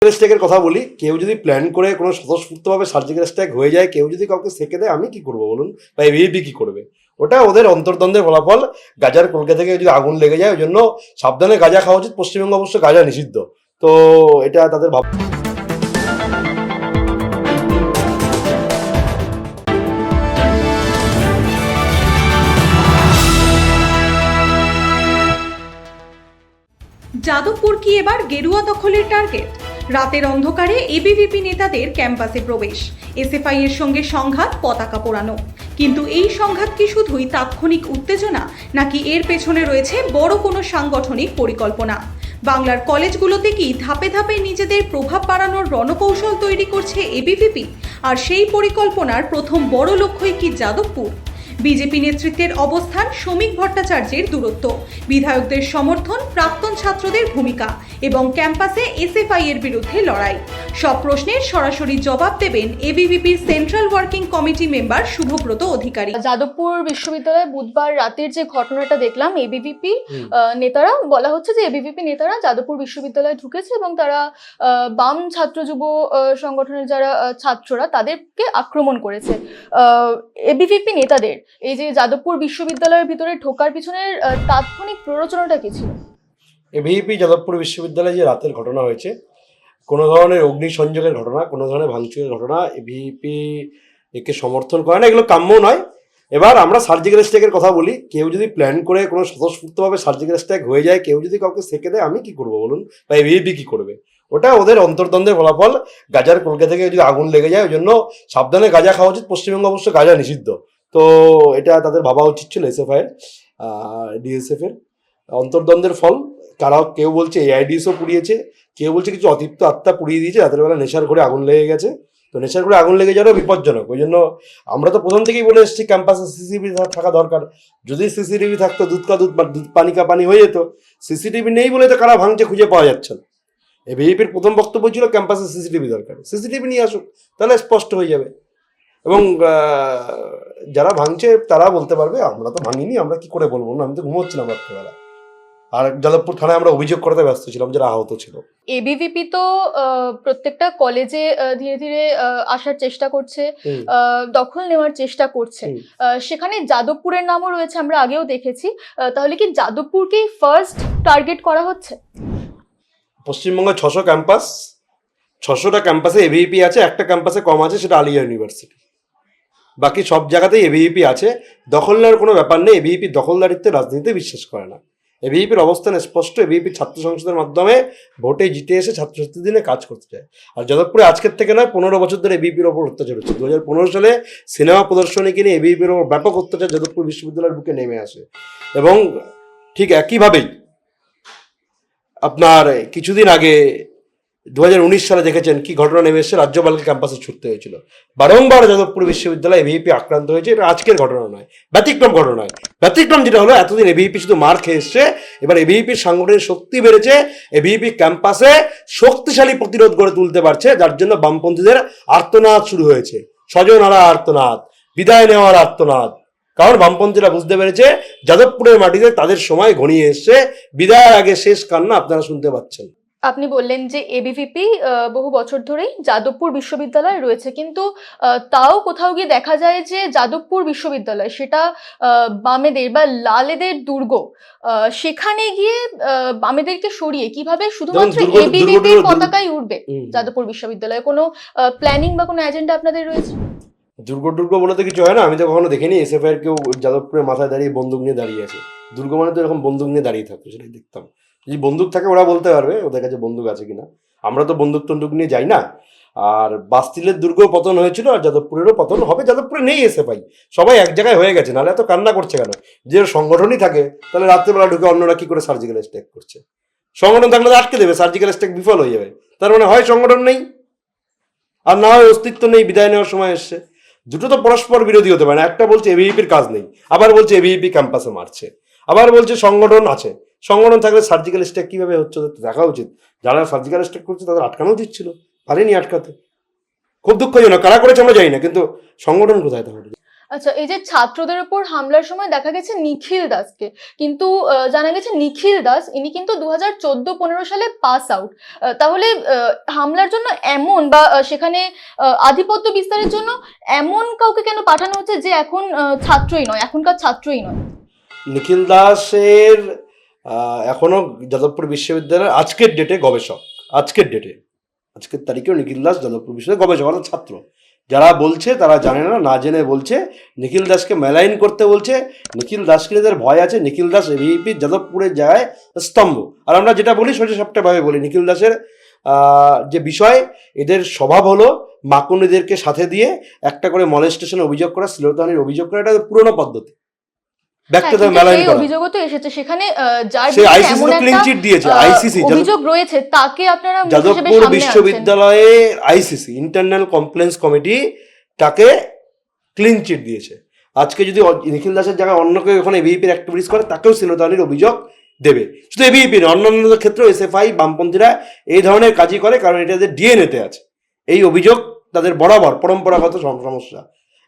স্ট্রাইকের কথা বলি, কেউ যদি প্ল্যান করে কোনো স্বতঃস্ফূর্তভাবে সার্জিক্যাল স্ট্রাইক হয়ে যায়, কেউ যদি কাউকে সেকে দেয়, আমি কি করবো বলুন, বা এবিপি কি করবে? ওটা ওদের অন্তর্দ্বন্দ্বের ফলাফল। গাজার কলকা থেকে যদি আগুন লেগে যায়, ওই জন্য সাবধানে গাঁজা খাওয়া উচিত। পশ্চিমবঙ্গে অবশ্য গাঁজা নিষিদ্ধ, তো এটা তাদের ভাব। যাদবপুর কি এবার গেরুয়া দখলের টার্গেট? রাতের অন্ধকারে এবিভিপি নেতাদের ক্যাম্পাসে প্রবেশ, এসএফআই এর সঙ্গে সংঘাত, পতাকা পোড়ানো। কিন্তু এই সংঘাত কি শুধুই তাৎক্ষণিক উত্তেজনা, নাকি এর পেছনে রয়েছে বড় কোনো সাংগঠনিক পরিকল্পনা? বাংলার কলেজগুলোতে কি ধাপে ধাপে নিজেদের প্রভাব বাড়ানোর রণকৌশল তৈরি করছে এবিভিপি? আর সেই পরিকল্পনার প্রথম বড় লক্ষ্যই কি যাদবপুর? বিজেপি নেতৃত্বের অবস্থান, শ্রমিক ভট্টাচার্যের দূরত্ব, বিধায়কদের সমর্থন, প্রাক্তন ছাত্রদের ভূমিকা এবং ক্যাম্পাসে এসএফআই এর বিরুদ্ধে লড়াই, সব প্রশ্নের সরাসরি জবাব দেবেন এবিভিপির central working committee member Subhabrata Adhikari. Jadavpur বিশ্ববিদ্যালয়ে বুধবার রাতের যে ঘটনাটা দেখলাম, এবিভিপি নেতারা, বলা হচ্ছে যে এবিভিপি নেতারা যাদবপুর বিশ্ববিদ্যালয়ে ঢুকেছে এবং তারা বাম ছাত্র যুব সংগঠনের যারা ছাত্ররা, তাদেরকে আক্রমণ করেছে। এবিভিপি নেতাদের এই যে যাদবপুর বিশ্ববিদ্যালয়ের ভিতরে ঢোকার পিছনের তাৎক্ষণিক প্ররোচনাটা কি ছিল? এবিপি যাদবপুর বিশ্ববিদ্যালয়ে যে রাতের ঘটনা হয়েছে, কোনো ধরনের অগ্নিসংযোগের ঘটনা, কোনো ধরনের ভাঙচুরের ঘটনা এবিপি একে সমর্থন করে না, এগুলো কাম্য নয়। এবার আমরা সার্জিক্যাল স্ট্রাইকের কথা বলি, কেউ যদি প্ল্যান করে কোনো স্বতঃস্ফূর্তভাবে সার্জিক্যাল স্ট্রাইক হয়ে যায়, কেউ যদি কাউকে সেকে দেয়, আমি কি করবো বলুন, বা এবিপি কি করবে? ওটা ওদের অন্তর্দ্বন্দ্বের ফলাফল। গাজার কলকা থেকে যদি আগুন লেগে যায়, ওই জন্য সাবধানে গাঁজা খাওয়া উচিত। পশ্চিমবঙ্গে অবশ্য গাঁজা নিষিদ্ধ, তো এটা তাদের ভাবা উচিত ছিল এসএফআই এর, ডিএসএফ এর অন্তর্দ্বন্দ্বের ফল। তারা কেউ বলছে এআইডিএসও পুড়িয়েছে, কেউ বলছে কিছু অতৃপ্ত আত্মা পুড়িয়ে দিয়েছে, রাতের বেলা নেশার ঘরে আগুন লেগে গেছে। তো নেশার ঘরে আগুন লেগে যাওয়াটা বিপজ্জনক। ওই জন্য আমরা তো প্রথম থেকেই বলে এসেছি ক্যাম্পাসে সিসিটিভি থাকা দরকার। যদি সিসিটিভি থাকতো, দুধ কা দুধ, দুধ পানি কা পানি হয়ে যেত। সিসিটিভি নেই বলে তো কারা ভাঙছে খুঁজে পাওয়া যাচ্ছে না। এবিভিপির প্রথম বক্তব্য ছিল ক্যাম্পাসে সিসিটিভি দরকার, সিসিটিভি নিয়ে আসুক, তাহলে স্পষ্ট হয়ে যাবে। এবং যারা ভাঙছে তারা বলতে পারবে, আমরা তো ভাঙিনি, আমরা কি করে বলবো না, আমি তো ঘুমোচ্ছিলাম রাত্রেবেলা। আর যাদবপুর থানায় আমরা অভিযোগ করতে ব্যস্ত ছিলাম যারা আহত ছিল। এবিভিপি তো প্রত্যেকটা কলেজে ধীরে ধীরে আসার চেষ্টা করছে, দখল নেওয়ার চেষ্টা করছে। সেখানে যাদবপুরের নামও রয়েছে, আমরা আগেও দেখেছি। তাহলে কি যাদবপুরকেই ফার্স্ট টার্গেট করা হচ্ছে? পশ্চিমবঙ্গে 600 ক্যাম্পাস, 600টা ক্যাম্পাসে এবিভিপি আছে, একটা ক্যাম্পাসে কম আছে, সেটা আলিয়া ইউনিভার্সিটি। বাকি সব জায়গাতেই এবিভিপি আছে। দখল নেওয়ার কোনো ব্যাপার নেই। এবিভিপি দখলদারিত্বে রাজনীতিতে বিশ্বাস করে না। এবিভিপির অবস্থান স্পষ্ট। এবিভিপি ছাত্র সংসদের মাধ্যমে ভোটে জিতে এসে ছাত্রছাত্রীদের দিনে কাজ করতে চায়। আর যাদবপুরে আজকের থেকে নয়, 15 বছর ধরে এবিভিপির ওপর অত্যাচার হচ্ছে। 2015 সালে সিনেমা প্রদর্শনীকে নিয়ে এবিভিপির ওপর ব্যাপক অত্যাচার যাদবপুর বিশ্ববিদ্যালয়ের বুকে নেমে আসে। এবং ঠিক একইভাবেই আপনার কিছুদিন আগে 2019 সালে দেখেছেন কি ঘটনা নেমে এসেছে, রাজ্যপালকে ক্যাম্পাসে ছুটতে হয়েছিল। বারংবার যাদবপুর বিশ্ববিদ্যালয়ে এবিভিপি আক্রান্ত হয়েছে। এটা আজকের ঘটনা নয়, ব্যতিক্রম ঘটনা নয়। ব্যতিক্রম যেটা হলো, এতদিন এবিভিপি শুধু মার খেয়ে এসছে, এবার এবিভিপির সাংগঠনিক শক্তি বেড়েছে। এবিভিপি ক্যাম্পাসে শক্তিশালী প্রতিরোধ গড়ে তুলতে পারছে, যার জন্য বামপন্থীদের আর্তনাদ শুরু হয়েছে, স্বজনারা আর্তনাদ, বিদায় নেওয়ার আর্তনাদ। কারণ বামপন্থীরা বুঝতে পেরেছে যাদবপুরের মাটিতে তাদের সময় ঘনিয়ে এসছে, বিদায়ের আগে শেষ কান্না আপনারা শুনতে পাচ্ছেন। আপনি বললেন যে এবিভিপি বহু বছর ধরেই যাদবপুর বিশ্ববিদ্যালয়ে রয়েছে, কিন্তু তাও কোথাও গিয়ে দেখা যায় যে যাদবপুর বিশ্ববিদ্যালয় সেটা বামেদের বা লালেদের দুর্গ। সেখানে গিয়ে বামেদেরকে সরিয়ে কিভাবে শুধুমাত্র এবিভিপির পতাকাই উঠবে যাদবপুর বিশ্ববিদ্যালয়ে? কোনো প্ল্যানিং বা কোনো এজেন্ডা আপনাদের রয়েছে? দুর্গ বলে তো কিছু হয় না। আমি তো কখনো দেখিনি এসএফআই এর কেউ যাদবপুরের মাথায় দাঁড়িয়ে বন্দুক নিয়ে দাঁড়িয়ে আছে। দুর্গ মানে তো এরকম বন্দুক নিয়ে দাঁড়িয়ে থাকতো, সেটাই দেখতাম। যদি বন্দুক থাকে ওরা বলতে পারবে ওদের কাছে বন্দুক আছে কিনা। আমরা তো বন্দুক টন্দুক নিয়ে যাই না। আর বাস্তিলের দুর্গ পতন হয়েছিল, আর যাদবপুরেরও পতন হবে। যাদবপুরে নেই এসএফআই, সবাই এক জায়গায় হয়ে গেছে। নাহলে এত কান্না করছে কেন? যে সংগঠনই থাকে, তাহলে রাত্রেবেলা ঢুকে অন্যরা কি করে সার্জিক্যাল স্ট্রাইক করছে? সংগঠন থাকলে তো আটকে দেবে, সার্জিক্যাল স্ট্রাইক বিফল হয়ে যাবে। তার মানে হয় সংগঠন নেই, আর না হয় অস্তিত্ব নেই, বিদায় নেওয়ার সময় এসছে। দুটো তো পরস্পর বিরোধী হতে পারে না। একটা বলছে এবিভিপির কাজ নেই, আবার বলছে এবিভিপি ক্যাম্পাসে মারছে, আবার বলছে সংগঠন আছে। সংগঠন থাকলে সার্জিক্যাল স্ট্রাইক কিভাবে হচ্ছে দেখা উচিত। যারা সার্জিক্যাল স্ট্রাইক করছে তাদের আটকানো উচিত ছিল, পারেনি আটকাতে। খুব দুঃখজনক, কারা করেছে আমরা জানি না, কিন্তু সংগঠন কোথায় তাহলে? আচ্ছা, এই যে ছাত্রদের উপর হামলার সময় দেখা গেছে নিখিল দাসকে, কিন্তু জানা গেছে নিখিল দাস ইনি কিন্তু 2014-15 সালে পাস আউট। তাহলে হামলার জন্য এমন বা সেখানে আধিপত্য বিস্তারের জন্য এমন কাউকে কেন পাঠানো হচ্ছে যে এখন ছাত্রই নয়, এখনকার ছাত্রই নয়? নিখিল দাসের এখনো যাদবপুর বিশ্ববিদ্যালয়ের আজকের ডেটে গবেষক, আজকের তারিখেও নিখিল দাস যাদবপুর বিশ্ববিদ্যালয়ের গবেষক অর্থাৎ ছাত্র। যারা বলছে তারা জানে না, না জেনে বলছে। নিখিল দাসকে মেলাইন করতে বলছে। নিখিল দাসকে যাদের ভয় আছে, নিখিল দাস এবিভিপি যাদবপুরের জায়গায় স্তম্ভ। আর আমরা যেটা বলি সোজা সাপটাভাবে বলি, নিখিল দাসের যে বিষয়, এদের স্বভাব হলো মাকুনিদেরকে সাথে দিয়ে একটা করে মলেস্টেশনে অভিযোগ করা, শ্লীলতাহানির অভিযোগ করা। এটা পুরনো পদ্ধতি, ব্যক্তিগত মেলাইন করা। অভিযোগও তো এসেছে সেখানে, যার সে বিরুদ্ধে আইসিসি এমন তো ক্লিন একটা চিট দিয়েছে। আইসিসি অভিযোগ রয়েছে, তাকে আপনারা মুখ হিসেবে যাদবপুর সামনে আনছেন। বিশ্ববিদ্যালয়ে আইসিসি ইন্টারনাল কমপ্লেন্স কমিটি তাকে ক্লিন চিট দিয়েছে। আজকে যদি নিখিল দাসের জায়গায় অন্য কেউ ওখানে এবিভিপির অ্যাক্টিভিটিস করে, তাকেও শ্লীলতাহানির অভিযোগ দেবে। শুধু এবিভিপি নয়, অন্যান্য ক্ষেত্রেও এসএফআই বামপন্থীরা এই ধরনের কাজই করে, কারণ এটা তাদের ডিএনএতে আছে। এই অভিযোগ তাদের বরাবর পরম্পরাগত সমস্যা,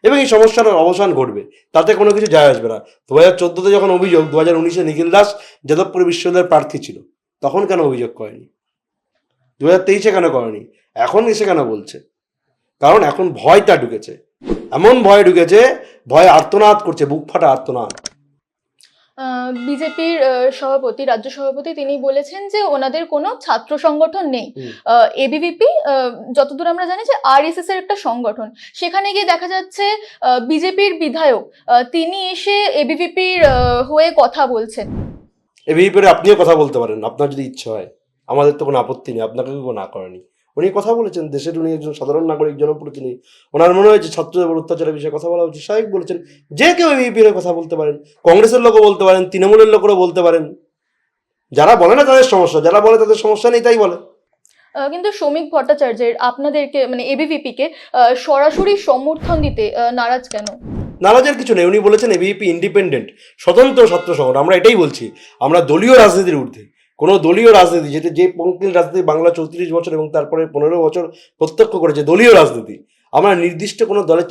এবং এই সমস্যার অবসান ঘটবে, তাতে কোনো কিছু যায় আসবে না। 2014-তে যখন অভিযোগ, 2019-এ নিখিল দাস যাদবপুর বিশ্ববিদ্যালয়ের প্রার্থী ছিল, তখন কেন অভিযোগ করেনি? 2023-এ কেন করেনি? এখন এসে কেন বলছে? কারণ এখন ভয়টা ঢুকেছে, এমন ভয় ঢুকেছে, ভয় আর্তনাদ করছে, বুক ফাটা আর্তনাদ। বিজেপির সভাপতি, রাজ্য সভাপতি, তিনি বলেছেন যে ওনাদের কোনো ছাত্র সংগঠন নেই। এবিভিপি যতদূর আমরা জানি যে আরএসএস এর একটা সংগঠন। সেখানে গিয়ে দেখা যাচ্ছে বিজেপির বিধায়ক তিনি এসে এবিভিপির হয়ে কথা বলছেন। এবিভিপির আপনিও কথা বলতে পারেন, আপনার যদি ইচ্ছা হয়, আমাদের তো কোনো আপত্তি নেই, আপনাকে কেউ না করেনি। উনি কথা বলেছেন, দেশের উনি একজন সাধারণ নাগরিক, জনপ্রতিনিধি। ওনার মনে হয়েছে ছাত্রদের উপর অত্যাচারের বিষয়ে কথা বলা উচিত, স্বাভাবিক বলেছেন। যে কেউ এবিভিপির কথা বলতে পারেন, কংগ্রেসের লোকও বলতে পারেন, তৃণমূলের লোকেরও বলতে পারেন। যারা বলে না তাদের সমস্যা, যারা বলে তাদের সমস্যা নেই, তাই বলে। কিন্তু শ্রমিক ভট্টাচার্যের আপনাদেরকে মানে এবিভিপি কে সরাসরি সমর্থন দিতে নারাজ কেন? নারাজের কিছু নেই। উনি বলেছেন এবিভিপি ইন্ডিপেন্ডেন্ট, স্বতন্ত্র ছাত্র সংগঠন। আমরা এটাই বলছি, আমরা দলীয় রাজনীতির ঊর্ধ্বে। কোনো দলীয় রাজনীতি, যেটা যে পঙ্কিল রাজনীতি বাংলা 34 বছর এবং তারপরে 15 বছর প্রত্যক্ষ করেছে, দলীয় রাজনীতি। আমরা নির্দিষ্ট কোনো দলের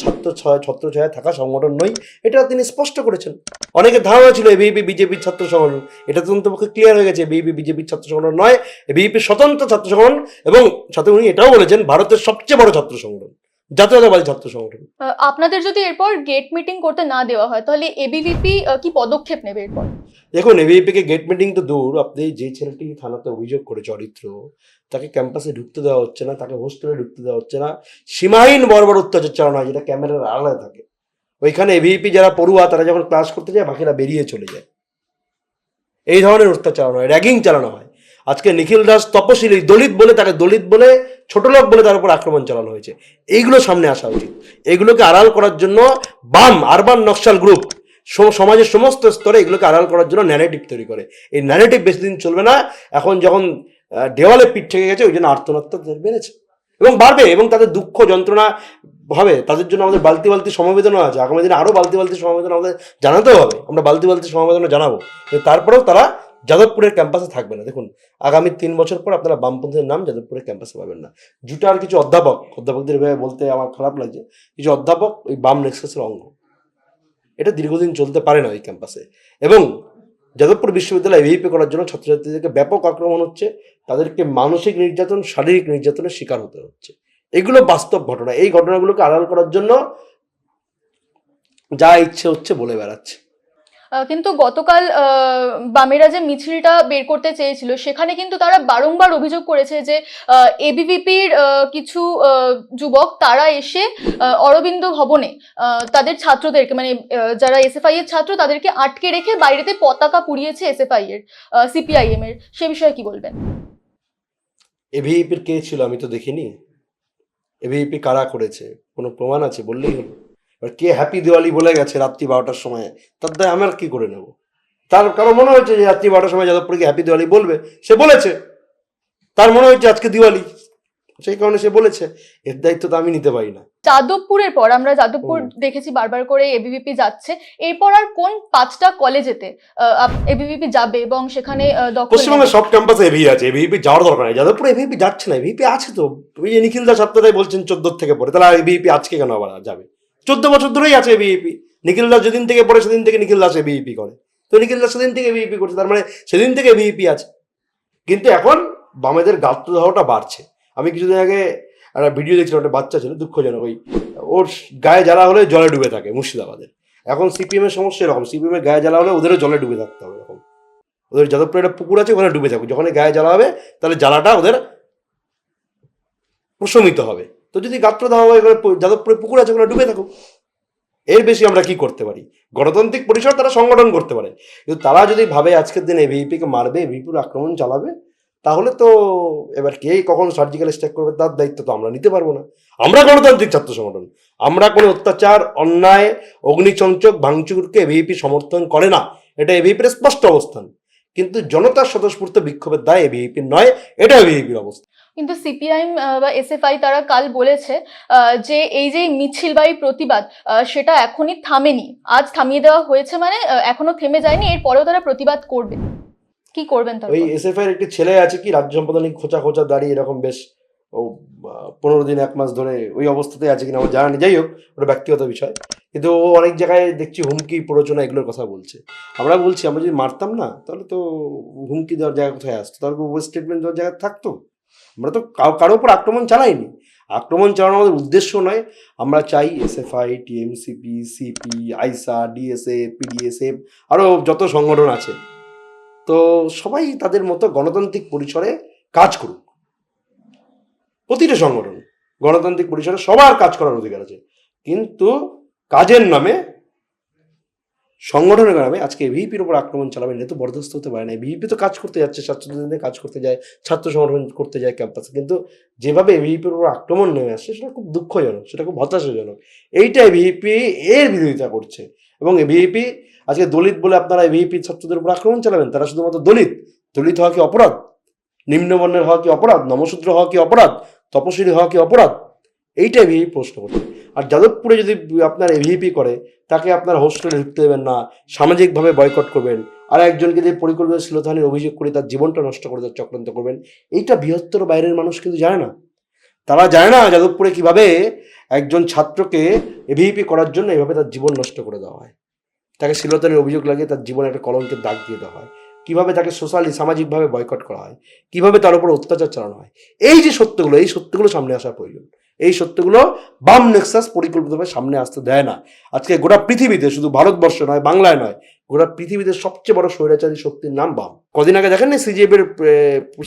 ছত্রছায়া থাকা সংগঠন নই, এটা তিনি স্পষ্ট করেছেন। অনেকের ধারণা ছিল এবিভিপি বিজেপির ছাত্র সংগঠন, এটা তদন্তপক্ষে ক্লিয়ার হয়ে গেছে, এবিভিপি বিজেপির ছাত্র সংগঠন নয়, এবিভিপি স্বতন্ত্র ছাত্র সংগঠন। এবং সাথে উনি এটাও বলেছেন ভারতের সবচেয়ে বড় ছাত্র সংগঠন, জাতীয়তাবাদী ছাত্র সংগঠন। আপনাদের যদি এরপর গেট মিটিং করতে না দেওয়া হয়, তাহলে এবিভিপি কি পদক্ষেপ নেবে এরপর? দেখুন, এবিভিপিকে গেট মিটিং তো দূর, আপনি যে ছেলেটি থানাতে অভিযোগ করে চরিত্র, তাকে ক্যাম্পাসে ঢুকতে দেওয়া হচ্ছে না, তাকে হোস্টেলে ঢুকতে দেওয়া হচ্ছে না, সীমাহীন বর্বর অত্যাচার চালানো হয়, যেটা ক্যামেরার আড়ালে থাকে। ওইখানে এবিভিপি যারা পড়ুয়া, তারা যখন ক্লাস করতে যায়, বাকিরা বেরিয়ে চলে যায়। এই ধরনের অত্যাচার চালানো হয়, র্যাগিং চালানো হয়। আজকে নিখিল দাস তপশিলি দলিত বলে, তাকে দলিত বলে, ছোট লোক বলে তার উপর আক্রমণ চালানো হয়েছে। এইগুলো সামনে আসা উচিত। এগুলোকে আড়াল করার জন্য বাম আরবান নকশাল গ্রুপ সমাজের সমস্ত স্তরে এগুলোকে আড়াল করার জন্য ন্যারেটিভ তৈরি করে। এই ন্যারেটিভ বেশি দিন চলবে না। এখন যখন দেওয়ালে পিঠ থেকে গেছে, ওই জন্য আর্তনাত্মা বেড়েছে এবং বাড়বে, এবং তাদের দুঃখ যন্ত্রণা হবে। তাদের জন্য আমাদের বালতি বালতি সমবেদনা আছে। আগামী দিনে আরও বালতি বালতি সমবেদনা আমাদের জানাতেও হবে। আমরা বালতি বালতি সমবেদনা জানাবো, তারপরেও তারা যাদবপুরের ক্যাম্পাসে থাকবে না। দেখুন, আগামী 3 বছর পর আপনারা বামপন্থীদের নাম যাদবপুরের ক্যাম্পাসে পাবেন না। জুটার কিছু অধ্যাপকদের ভেবে বলতে আমার খারাপ লাগছে, কিছু অধ্যাপক ওই বাম নেক্সাসের অঙ্গ। এটা দীর্ঘদিন চলতে পারে না ওই ক্যাম্পাসে। এবং যাদবপুর বিশ্ববিদ্যালয় এবিভিপি করার জন্য ছাত্রছাত্রীদেরকে ব্যাপক আক্রমণ হচ্ছে, তাদেরকে মানসিক নির্যাতন, শারীরিক নির্যাতনের শিকার হতে হচ্ছে। এগুলো বাস্তব ঘটনা। এই ঘটনাগুলোকে আড়াল করার জন্য যা ইচ্ছে হচ্ছে বলে বেড়াচ্ছে। কিন্তু গতকাল বামেরা যে মিছিলটা বের করতে চেয়েছিল, সেখানে কিন্তু তারা বারংবার অভিযোগ করেছে যে এবিভিপির কিছু যুবক তারা এসে অরবিন্দ ভবনে তাদের ছাত্রদেরকে, মানে যারা এসএফআই এর ছাত্র, তাদেরকে আটকে রেখে বাইরেতে পতাকা পুড়িয়েছে এসএফআই এর, সিপিআইএম এর। সে বিষয়ে কি বলবেন? এবিভিপির কে ছিল আমি তো দেখিনি। এবিভিপি কারা করেছে কোনো প্রমাণ আছে বললেই হলো। কে হ্যাপি দিওয়ালি বলে গেছে রাত্রি 12টার সময়, তার দায় আমার কি করে নেব? তার কারো মনে হয়েছে যে রাত্রি 12টার সময় যাদবপুরকে হ্যাপি দিওয়ালি বলবে, সে বলেছে। তার মনে হয়েছে আজকে দিওয়ালি, সেই কারণে সে বলেছে। এর দায়িত্ব তো আমি নিতে পারি না। যাদবপুরের পর আমরা যাদবপুর দেখেছি বারবার করে এবিভিপি যাচ্ছে, এরপর আর কোন 5টা কলেজেতে এবিভিপি যাবে এবং সেখানে পশ্চিমবঙ্গের সব ক্যাম্পাসে এবিভি আছে, এবিভিপি যাওয়ার দরকার নেই। যাদবপুর এবিভিপি যাচ্ছে না, এবিভিপি আছে তো। ওই যে নিখিল দাস আপনারাই বলছেন 14 থেকে পরে, তাহলে এবিভিপি আজকে কেন আবার যাবে? 14 বছর ধরেই আছে এবিভিপি। নিখিল দাস যেদিন থেকে পড়ে সেদিন থেকে নিখিল দাস এবিভিপি করে, তো নিখিল দাস সেদিন থেকে এবিভিপি করছে, তার মানে সেদিন থেকে এবিভিপি আছে। কিন্তু এখন বামেদের গাত্রদাহটা বাড়ছে। আমি কিছুদিন আগে একটা ভিডিও দেখছিলাম, একটা বাচ্চা ছিল, দুঃখজনক, ওর গায়ে জ্বালা হলে জলে ডুবে থাকে মুর্শিদাবাদের। এখন সিপিএম এর সমস্যা এরকম, সিপিএম এর গায়ে জ্বালা হলে ওদেরও জলে ডুবে থাকতে হবে। এরকম ওদের যাদবপুরে একটা পুকুর আছে, ওখানে ডুবে থাকুক, যখন গায়ে জ্বালা হবে তাহলে জ্বালাটা ওদের প্রশমিত হবে। তো যদি গাত্রদাহ হয়, যাদবপুরে পুকুর আছে, ওখানে ডুবে থাকুক। এর বেশি আমরা কি করতে পারি? গণতান্ত্রিক পরিসর তারা সংগঠন করতে পারে, কিন্তু তারা যদি ভাবে আজকের দিনে এবিভিপিকে মারবে, এবিভিপির আক্রমণ চালাবে, তাহলে তো এবার কে কখন সার্জিক্যাল স্ট্রাইক করবে তার দায়িত্ব তো আমরা নিতে পারবো না। আমরা গণতান্ত্রিক ছাত্র সংগঠন, আমরা কোনো অত্যাচার, অন্যায়, অগ্নিচঞ্চক, ভাঙচুরকে এবিভিপি সমর্থন করে না, এটা এবিভিপির স্পষ্ট অবস্থান। কিন্তু জনতার স্বতঃস্ফূর্ত বিক্ষোভের দায় এবিভিপির নয়, এটা এবিভিপির অবস্থা। কিন্তু সিপিআইএম বা এসএফআই তারা কাল বলেছে যে এই যে মিছিল বা এই প্রতিবাদ সেটা এখনই থামেনি, আজ থামিয়ে দেওয়া হয়েছে, মানে এখনো থেমে যায়নি, এরপরেও তারা প্রতিবাদ করবে। কি করবেন তারা? ওই এসএফআই একটি ছেলে আছে কি রাজ্য সম্পাদনিক খোঁচা খোঁচা দাঁড়িয়ে এরকম বেশ 15 দিন 1 মাস ধরে ওই অবস্থাতেই আছে কিনা আমার জানা নেই, যাই হোক ওটা ব্যক্তিগত বিষয়। কিন্তু ও অনেক জায়গায় দেখছি হুমকি প্ররোচনা এগুলোর কথা বলছে। আমরা বলছি আমরা যদি মারতাম না তাহলে তো হুমকি দেওয়ার জায়গা কোথায় আসতো, তাহলে স্টেটমেন্ট দেওয়ার জায়গা থাকতো। আমরা তো কারোর উপর আক্রমণ চালাইনি, আক্রমণ চালানো আমাদের উদ্দেশ্য নয়। আমরা চাই এসএফআই, টিএমসিপি, সিপি, আইসা, ডিএসএফ, পিডিএসএফ, আরও যত সংগঠন আছে, তো সবাই তাদের মতো গণতান্ত্রিক পরিসরে কাজ করুক। প্রতিটা সংগঠন গণতান্ত্রিক পরিসরে সবার কাজ করার অধিকার আছে, কিন্তু কাজের নামে, সংগঠনের নামে আজকে এবিভিপির উপর আক্রমণ চালাবেন, এটা তো বরদাস্ত হতে পারে না। এবিভিপি তো কাজ করতে যাচ্ছে, ছাত্রদের কাজ করতে যায়, ছাত্র সংগঠন করতে যায় ক্যাম্পাসে, কিন্তু যেভাবে এবিভিপির উপর আক্রমণ নেমে আসছে সেটা খুব দুঃখজনক, সেটা খুব হতাশাজনক। এইটা এবিভিপি এর বিরোধিতা করছে। এবং এবিভিপি আজকে দলিত বলে আপনারা এবিভিপি ছাত্রদের উপর আক্রমণ চালাবেন, তারা শুধুমাত্র দলিত। দলিত হওয়া কি অপরাধ? নিম্নবর্ণের হওয়া কি অপরাধ? নমশূদ্র হওয়া কি অপরাধ? তপশিলি হওয়া কি অপরাধ? এইটা এবিভিপি প্রশ্ন করছে। আর যাদবপুরে যদি আপনার এবিভিপি করে, তাকে আপনার হোস্টেলে ঢুকতে দেবেন না, সামাজিকভাবে বয়কট করবেন, আর একজনকে দিয়ে পরিকল্পিত শ্লীলতাহানির অভিযোগ করে তার জীবনটা নষ্ট করে তার চক্রান্ত করবেন, এইটা বৃহত্তর বাইরের মানুষ কিন্তু জানে না। তারা জানে না যাদবপুরে কিভাবে একজন ছাত্রকে এবিভিপি করার জন্য এভাবে তার জীবন নষ্ট করে দেওয়া হয়, তাকে শ্লীলতাহানির অভিযোগ লাগিয়ে তার জীবনে একটা কলঙ্কের দাগ দিয়ে দেওয়া হয়, কিভাবে তাকে সোশ্যালি সামাজিকভাবে বয়কট করা হয়, কিভাবে তার উপর অত্যাচার চালানো হয়। এই যে সত্যগুলো, এই সত্যগুলো সামনে আসা প্রয়োজন। এই সত্যগুলো বাম নেক্সাস পরিকল্পিতভাবে সামনে আসতে দেয় না। আজকে গোটা পৃথিবীতে, শুধু ভারতবর্ষ নয়, বাংলায় নয়, গোটা পৃথিবীতে সবচেয়ে বড় স্বৈরাচারী শক্তির নাম বাম। কদিন আগে দেখেন না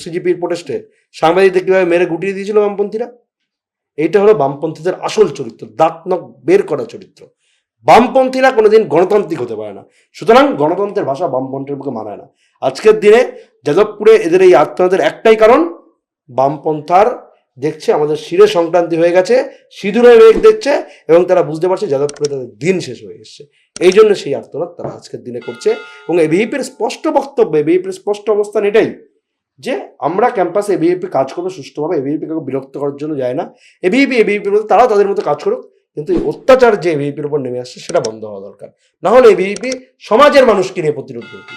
সিজিপির প্রোটেস্টে সাংবাদিকদের কিভাবে মেরে গুটিয়ে দিয়েছিল বামপন্থীরা? এইটা হলো বামপন্থীদের আসল চরিত্র, দাঁত নখ বের করা চরিত্র। বামপন্থীরা কোনোদিন গণতান্ত্রিক হতে পারে না, সুতরাং গণতন্ত্রের ভাষা বামপন্থীর পক্ষে মানায় না। আজকের দিনে যাদবপুরে এদের এই আত্মনাদের একটাই কারণ, বামপন্থার দেখছে আমাদের শিরে সংক্রান্তি হয়ে গেছে, সিঁদুরের মেঘ দেখছে, এবং তারা বুঝতে পারছে যাদবপুরে তাদের দিন শেষ হয়ে এসছে। এই জন্য সেই আত্মনাদ তারা আজকের দিনে করছে। এবং এবিভিপির স্পষ্ট বক্তব্য, এবিভিপির স্পষ্ট অবস্থান এটাই যে আমরা ক্যাম্পাসে এবিভিপি কাজ করবো সুষ্ঠুভাবে, এবিভিপি কাউকে বিরক্ত করার জন্য যায় না। এবিভিপির মতো তারাও তাদের মতো কাজ করুক, কিন্তু এই অত্যাচার যে এবিভিপির উপর নেমে আসছে সেটা বন্ধ হওয়া দরকার। না হলে এবিভিপি সমাজের মানুষকে নিয়ে প্রতিরোধ করবে।